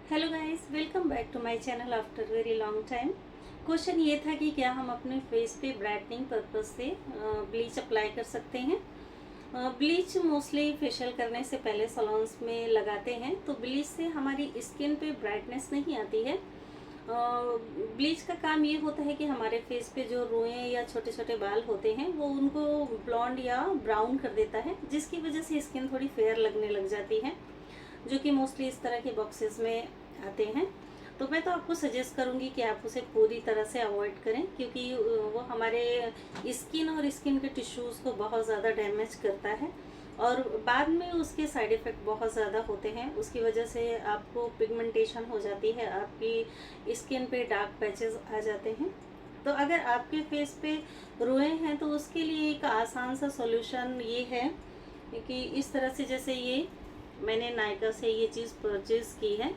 Hello guys, welcome back to my channel after very long time. Question ये था कि क्या हम अपने फेस पे ब्राइटनिंग पर्पस से ब्लीच अप्लाई कर सकते हैं। ब्लीच मोस्टली फेशियल करने से पहले सलोन्स में लगाते हैं, तो ब्लीच से हमारी स्किन पे ब्राइटनेस नहीं आती है। ब्लीच का काम ये होता है कि हमारे फेस पे जो रोएं या छोटे छोटे बाल होते हैं वो उनको ब्लॉन्ड या ब्राउन कर देता है, जिसकी वजह से स्किन थोड़ी फेयर लगने लग जाती है, जो कि मोस्टली इस तरह के बॉक्सेस में आते हैं। तो मैं तो आपको सजेस्ट करूंगी कि आप उसे पूरी तरह से अवॉइड करें, क्योंकि वो हमारे स्किन और स्किन के टिश्यूज़ को बहुत ज़्यादा डैमेज करता है और बाद में उसके साइड इफ़ेक्ट बहुत ज़्यादा होते हैं। उसकी वजह से आपको पिगमेंटेशन हो जाती है, आपकी स्किन पे डार्क पैचेस आ जाते हैं। तो अगर आपके फेस पे रोए हैं तो उसके लिए एक आसान सा सॉल्यूशन ये है कि इस तरह से, जैसे ये मैंने नायका से ये चीज़ परचेज़ की है।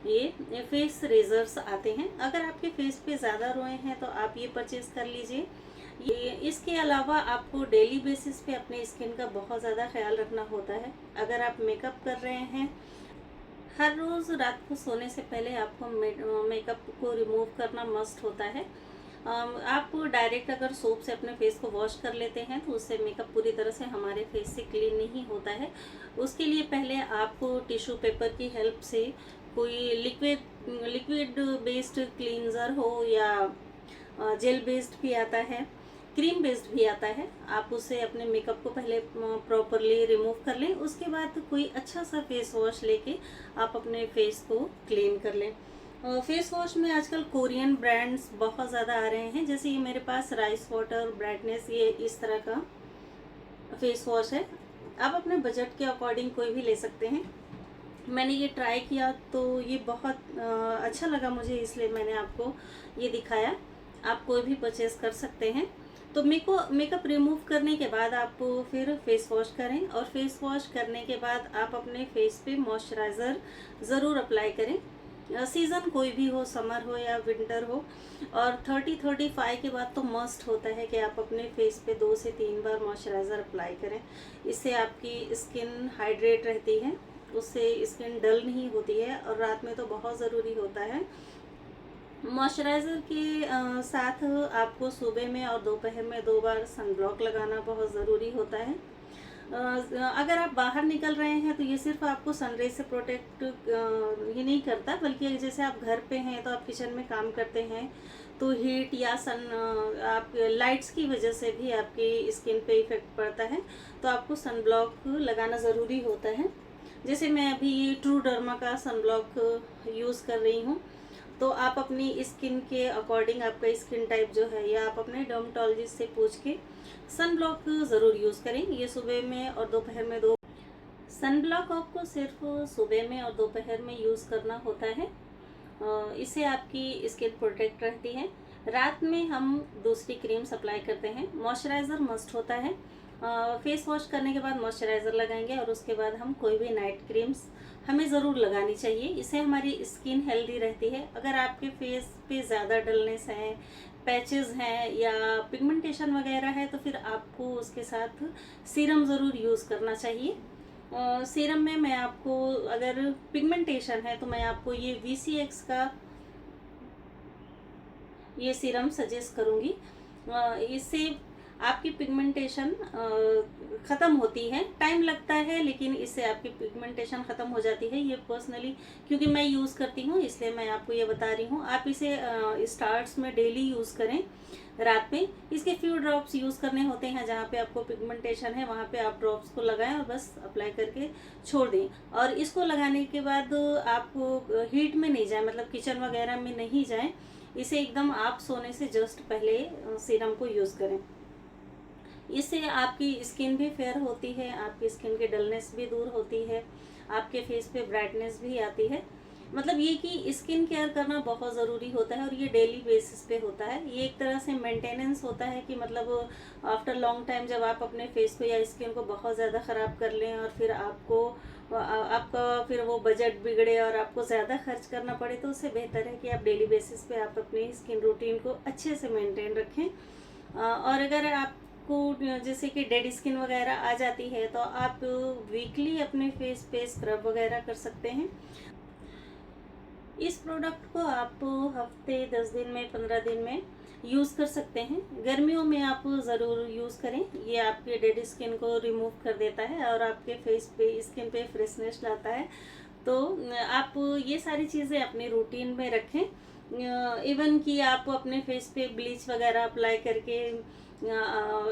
ये फेस रेजर्स आते हैं। अगर आपके फेस पे ज़्यादा रोए हैं तो आप ये परचेज़ कर लीजिए। ये इसके अलावा आपको डेली बेसिस पे अपने स्किन का बहुत ज़्यादा ख्याल रखना होता है। अगर आप मेकअप कर रहे हैं, हर रोज़ रात को सोने से पहले आपको मेकअप को रिमूव करना मस्ट होता है। आप डायरेक्ट अगर सोप से अपने फेस को वॉश कर लेते हैं तो उससे मेकअप पूरी तरह से हमारे फेस से क्लीन नहीं होता है। उसके लिए पहले आपको टिश्यू पेपर की हेल्प से कोई लिक्विड बेस्ड क्लींजर हो या जेल बेस्ड भी आता है, क्रीम बेस्ड भी आता है, आप उससे अपने मेकअप को पहले प्रॉपरली रिमूव कर लें। उसके बाद कोई अच्छा सा फेस वॉश लेके आप अपने फेस को क्लीन कर लें। फेस वॉश में आजकल कोरियन ब्रांड्स बहुत ज़्यादा आ रहे हैं, जैसे ये मेरे पास राइस वाटर ब्राइटनेस, ये इस तरह का फेस वॉश है। आप अपने बजट के अकॉर्डिंग कोई भी ले सकते हैं। मैंने ये ट्राई किया तो ये बहुत अच्छा लगा मुझे, इसलिए मैंने आपको ये दिखाया। आप कोई भी परचेज़ कर सकते हैं। तो मेकअप रिमूव करने के बाद आप फिर फेस वॉश करें, और फेस वॉश करने के बाद आप अपने फेस पे मॉइस्चराइज़र ज़रूर अप्लाई करें। सीज़न कोई भी हो, समर हो या विंटर हो। और 30-35 के बाद तो मस्ट होता है कि आप अपने फेस पे 2 से 3 बार मॉइस्चराइज़र अप्लाई करें। इससे आपकी स्किन हाइड्रेट रहती है, उससे स्किन डल नहीं होती है, और रात में तो बहुत ज़रूरी होता है। मॉइस्चराइज़र के साथ आपको सुबह में और दोपहर में 2 बार सनब्लॉक लगाना बहुत ज़रूरी होता है। अगर आप बाहर निकल रहे हैं तो ये सिर्फ आपको सनरेज से प्रोटेक्ट ही नहीं करता, बल्कि जैसे आप घर पे हैं तो आप किचन में काम करते हैं तो हीट या आप लाइट्स की वजह से भी आपकी स्किन पे इफेक्ट पड़ता है, तो आपको सनब्लॉक लगाना ज़रूरी होता है। जैसे मैं अभी ट्रू डर्मा का सनब्लॉक यूज़ कर रही हूँ। तो आप अपनी स्किन के अकॉर्डिंग, आपका स्किन टाइप जो है, या आप अपने डर्मेटोलॉजिस्ट से पूछ के सन ब्लॉक ज़रूर यूज़ करें। ये सुबह में और दोपहर में दो सन ब्लॉक आपको सिर्फ सुबह में और दोपहर में यूज़ करना होता है। इससे आपकी स्किन प्रोटेक्ट रहती है। रात में हम दूसरी क्रीम्स अप्लाई करते हैं। मॉइस्चराइज़र मस्ट होता है। फेस वॉश करने के बाद मॉइस्चराइज़र लगाएंगे और उसके बाद हम कोई भी नाइट क्रीम्स हमें ज़रूर लगानी चाहिए। इससे हमारी स्किन हेल्दी रहती है। अगर आपके फेस पे ज़्यादा डलनेस है, पैचेस हैं या पिगमेंटेशन वगैरह है, तो फिर आपको उसके साथ सीरम ज़रूर यूज़ करना चाहिए। सीरम में मैं आपको, अगर पिगमेंटेशन है तो मैं आपको ये VCX का ये सीरम सजेस्ट करूँगी। इससे आपकी पिगमेंटेशन ख़त्म होती है। टाइम लगता है, लेकिन इससे आपकी पिगमेंटेशन ख़त्म हो जाती है। ये पर्सनली क्योंकि मैं यूज़ करती हूँ, इसलिए मैं आपको ये बता रही हूँ। आप इसे स्टार्ट्स में डेली यूज़ करें। रात में इसके फ्यू ड्रॉप्स यूज़ करने होते हैं। जहाँ पे आपको पिगमेंटेशन है वहाँ पे आप ड्रॉप्स को लगाएं और बस अप्लाई करके छोड़ दें। और इसको लगाने के बाद आप हीट में नहीं जाएं, मतलब किचन वगैरह में नहीं जाएं। इसे एकदम आप सोने से जस्ट पहले सीरम को यूज़ करें। इससे आपकी स्किन भी फेयर होती है, आपकी स्किन की डलनेस भी दूर होती है, आपके फेस पे ब्राइटनेस भी आती है। मतलब ये कि स्किन केयर करना बहुत ज़रूरी होता है, और ये डेली बेसिस पे होता है। ये एक तरह से मेंटेनेंस होता है कि मतलब आफ्टर लॉन्ग टाइम जब आप अपने फेस को या स्किन को बहुत ज़्यादा ख़राब कर लें और फिर आपका फिर वो बजट बिगड़े और आपको ज़्यादा खर्च करना पड़े, तो उससे बेहतर है कि आप डेली बेसिस पे आप अपनी स्किन रूटीन को अच्छे से मेंटेन रखें। और अगर आपको जैसे कि डेड स्किन वगैरह आ जाती है तो आप वीकली अपने फेस पे स्क्रब वगैरह कर सकते हैं। इस प्रोडक्ट को आप हफ्ते 10 दिन में 15 दिन में यूज़ कर सकते हैं। गर्मियों में आप ज़रूर यूज़ करें। ये आपके डेड स्किन को रिमूव कर देता है और आपके फेस पे स्किन पे फ्रेशनेस लाता है। तो आप ये सारी चीज़ें अपनी रूटीन में रखें। इवन कि आप अपने फेस पे ब्लीच वगैरह अप्लाई करके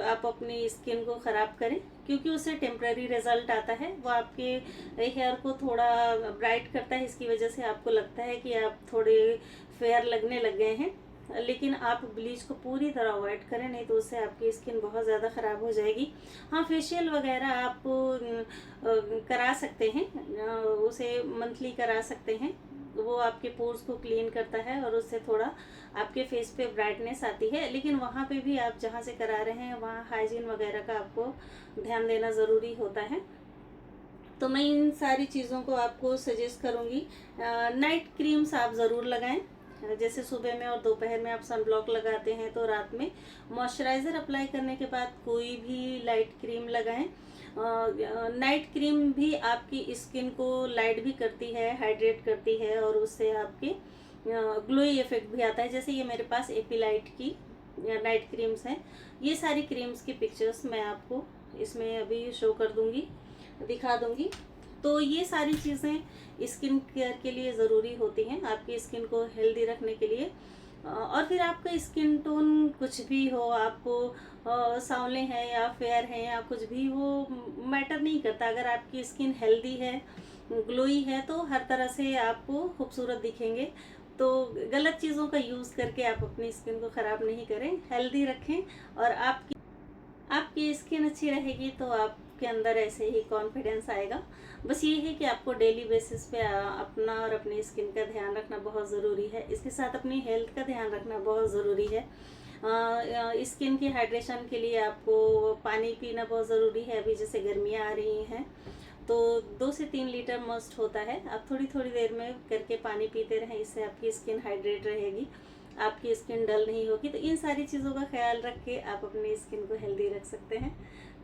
आप अपनी स्किन को ख़राब करें, क्योंकि उससे टेम्पररी रिजल्ट आता है। वो आपके हेयर को थोड़ा ब्राइट करता है, इसकी वजह से आपको लगता है कि आप थोड़े फेयर लगने लग गए हैं। लेकिन आप ब्लीच को पूरी तरह अवॉइड करें, नहीं तो उससे आपकी स्किन बहुत ज़्यादा ख़राब हो जाएगी। हाँ, फेशियल वगैरह आप करा सकते हैं, उसे मंथली करा सकते हैं। वो आपके पोर्स को क्लीन करता है और उससे थोड़ा आपके फेस पे ब्राइटनेस आती है। लेकिन वहाँ पे भी आप जहाँ से करा रहे हैं वहाँ हाइजीन वगैरह का आपको ध्यान देना ज़रूरी होता है। तो मैं इन सारी चीज़ों को आपको सजेस्ट करूँगी। नाइट क्रीम्स आप ज़रूर लगाएं। जैसे सुबह में और दोपहर में आप सनब्लॉक लगाते हैं, तो रात में मॉइस्चराइज़र अप्लाई करने के बाद कोई भी लाइट क्रीम लगाएं। नाइट क्रीम भी आपकी स्किन को लाइट भी करती है, हाइड्रेट करती है, और उससे आपके ग्लोई इफेक्ट भी आता है। जैसे ये मेरे पास एपीलाइट की नाइट क्रीम्स हैं। ये सारी क्रीम्स की पिक्चर्स मैं आपको इसमें अभी शो कर दूंगी, दिखा दूंगी। तो ये सारी चीज़ें स्किन केयर के लिए ज़रूरी होती हैं, आपकी स्किन को हेल्दी रखने के लिए। और फिर आपका स्किन टोन कुछ भी हो, आपको सांवले हैं या फेयर हैं या कुछ भी, वो मैटर नहीं करता। अगर आपकी स्किन हेल्दी है, ग्लोई है, तो हर तरह से आपको खूबसूरत दिखेंगे। तो गलत चीज़ों का यूज़ करके आप अपनी स्किन को ख़राब नहीं करें, हेल्दी रखें। और आपकी स्किन अच्छी रहेगी तो आपके अंदर ऐसे ही कॉन्फिडेंस आएगा। बस ये है कि आपको डेली बेसिस पे अपना और अपनी स्किन का ध्यान रखना बहुत ज़रूरी है। इसके साथ अपनी हेल्थ का ध्यान रखना बहुत ज़रूरी है। स्किन की हाइड्रेशन के लिए आपको पानी पीना बहुत ज़रूरी है। अभी जैसे गर्मियाँ आ रही हैं तो 2 से 3 लीटर मस्ट होता है। आप थोड़ी थोड़ी देर में करके पानी पीते रहें, इससे आपकी स्किन हाइड्रेट रहेगी, आपकी स्किन डल नहीं होगी। तो इन सारी चीज़ों का ख्याल रख के आप अपनी स्किन को हेल्दी रख सकते हैं।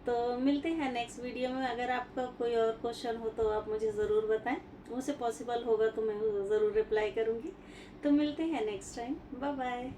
तो मिलते हैं नेक्स्ट वीडियो में। अगर आपका कोई और क्वेश्चन हो तो आप मुझे ज़रूर बताएं, मुझसे पॉसिबल होगा तो मैं ज़रूर रिप्लाई करूँगी। तो मिलते हैं नेक्स्ट टाइम। Bye bye.